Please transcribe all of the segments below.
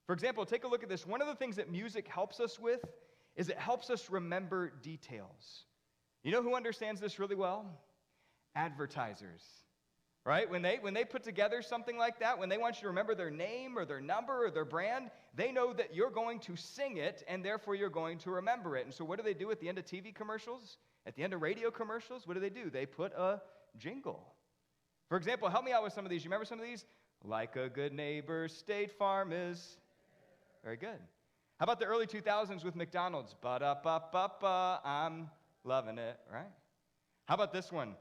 For example, take a look at this. One of the things that music helps us with is it helps us remember details. You know who understands this really well? Advertisers, right? When they put together something like that, when they want you to remember their name or their number or their brand, they know that you're going to sing it, and therefore you're going to remember it. And so what do they do at the end of TV commercials? At the end of radio commercials, what do? They put a jingle. For example, help me out with some of these. You remember some of these? Like a good neighbor, State Farm is. Very good. How about the early 2000s with McDonald's? Ba-da-ba-ba-ba, I'm loving it, right? How about this one?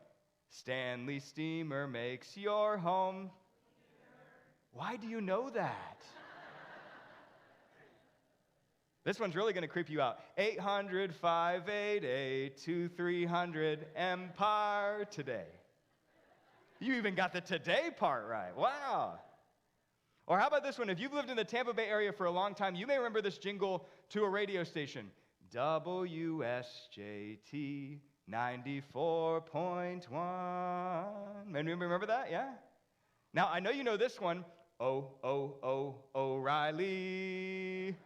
Stanley Steamer makes your home. Why do you know that? This one's really going to creep you out. 800-588-2300 Empire Today. You even got the today part right. Wow. Or how about this one? If you've lived in the Tampa Bay area for a long time, you may remember this jingle to a radio station. WSJT 94.1. Anybody remember that? Yeah? Now, I know you know this one. O'Reilly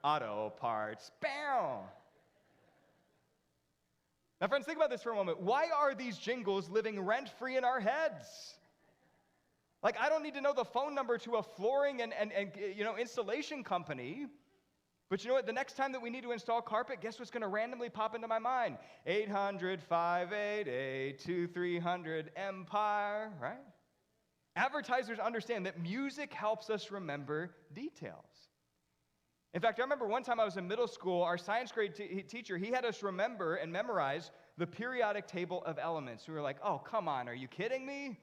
Auto Parts. Bam! Now, friends, think about this for a moment. Why are these jingles living rent-free in our heads? Like, I don't need to know the phone number to a flooring and installation company. But you know what? The next time that we need to install carpet, guess what's going to randomly pop into my mind? 800-588-2300 Empire, right? Advertisers understand that music helps us remember details. In fact, I remember one time I was in middle school, our science grade teacher, he had us remember and memorize the periodic table of elements. We were like, oh, come on, are you kidding me?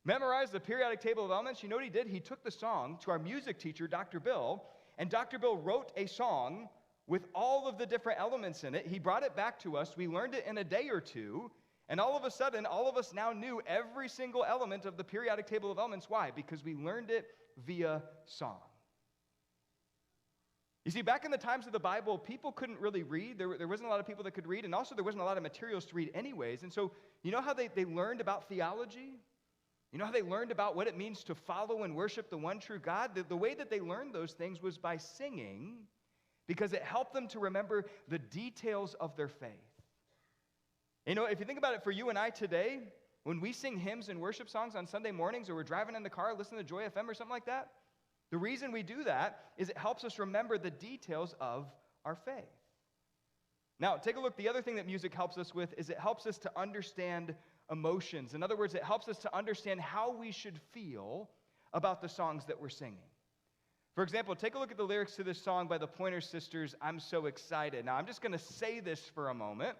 Memorize the periodic table of elements? You know what he did? He took the song to our music teacher, Dr. Bill, and Dr. Bill wrote a song with all of the different elements in it. He brought it back to us. We learned it in a day or two, and all of a sudden, all of us now knew every single element of the periodic table of elements. Why? Because we learned it via song. You see, back in the times of the Bible, people couldn't really read. There wasn't a lot of people that could read, and also there wasn't a lot of materials to read anyways. And so, you know how they learned about theology? You know how they learned about what it means to follow and worship the one true God? The way that they learned those things was by singing, because it helped them to remember the details of their faith. You know, if you think about it, for you and I today, when we sing hymns and worship songs on Sunday mornings, or we're driving in the car listening to Joy FM or something like that, the reason we do that is it helps us remember the details of our faith. Now, take a look. The other thing that music helps us with is it helps us to understand emotions. In other words, it helps us to understand how we should feel about the songs that we're singing. For example, take a look at the lyrics to this song by the Pointer Sisters, I'm So Excited. Now, I'm just going to say this for a moment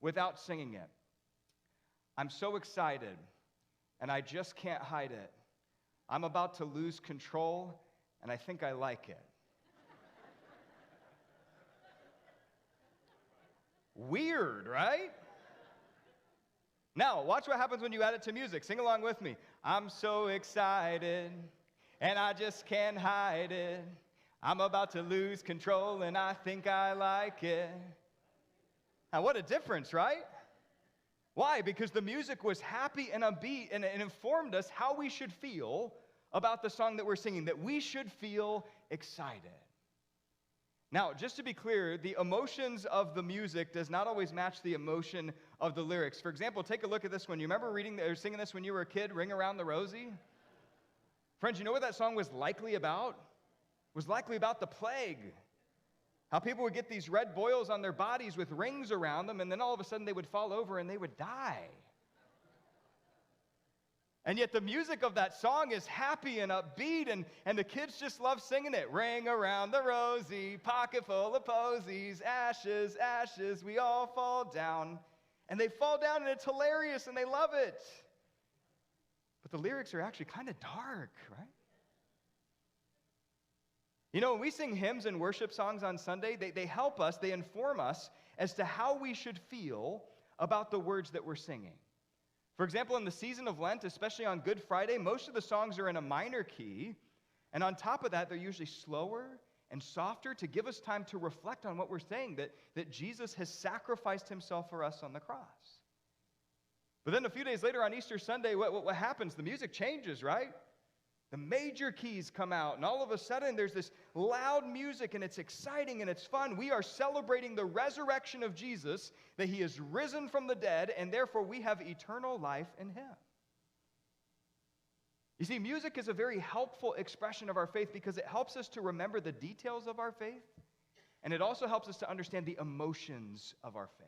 without singing it. I'm so excited, and I just can't hide it. I'm about to lose control, and I think I like it. Weird, right? Now, watch what happens when you add it to music. Sing along with me. I'm so excited, and I just can't hide it. I'm about to lose control, and I think I like it. Now, what a difference, right? Why? Because the music was happy and upbeat, and it informed us how we should feel about the song that we're singing, that we should feel excited. Now, just to be clear, the emotions of the music does not always match the emotion of the lyrics. For example, take a look at this one. You remember reading or singing this when you were a kid, Ring Around the Rosie? Friends, you know what that song was likely about? It was likely about the plague. How people would get these red boils on their bodies with rings around them, and then all of a sudden they would fall over and they would die. And yet the music of that song is happy and upbeat, and the kids just love singing it. Ring around the rosy, pocket full of posies, ashes, ashes, we all fall down. And they fall down, and it's hilarious, and they love it. But the lyrics are actually kind of dark, right? You know, when we sing hymns and worship songs on Sunday, they help us, they inform us as to how we should feel about the words that we're singing. For example, in the season of Lent, especially on Good Friday, most of the songs are in a minor key, and on top of that, they're usually slower and softer to give us time to reflect on what we're saying, that Jesus has sacrificed himself for us on the cross. But then a few days later on Easter Sunday, what happens? The music changes, right? The major keys come out, and all of a sudden there's this loud music and it's exciting and it's fun. We are celebrating the resurrection of Jesus, that he is risen from the dead, and therefore we have eternal life in him. You see, music is a very helpful expression of our faith because it helps us to remember the details of our faith, and it also helps us to understand the emotions of our faith.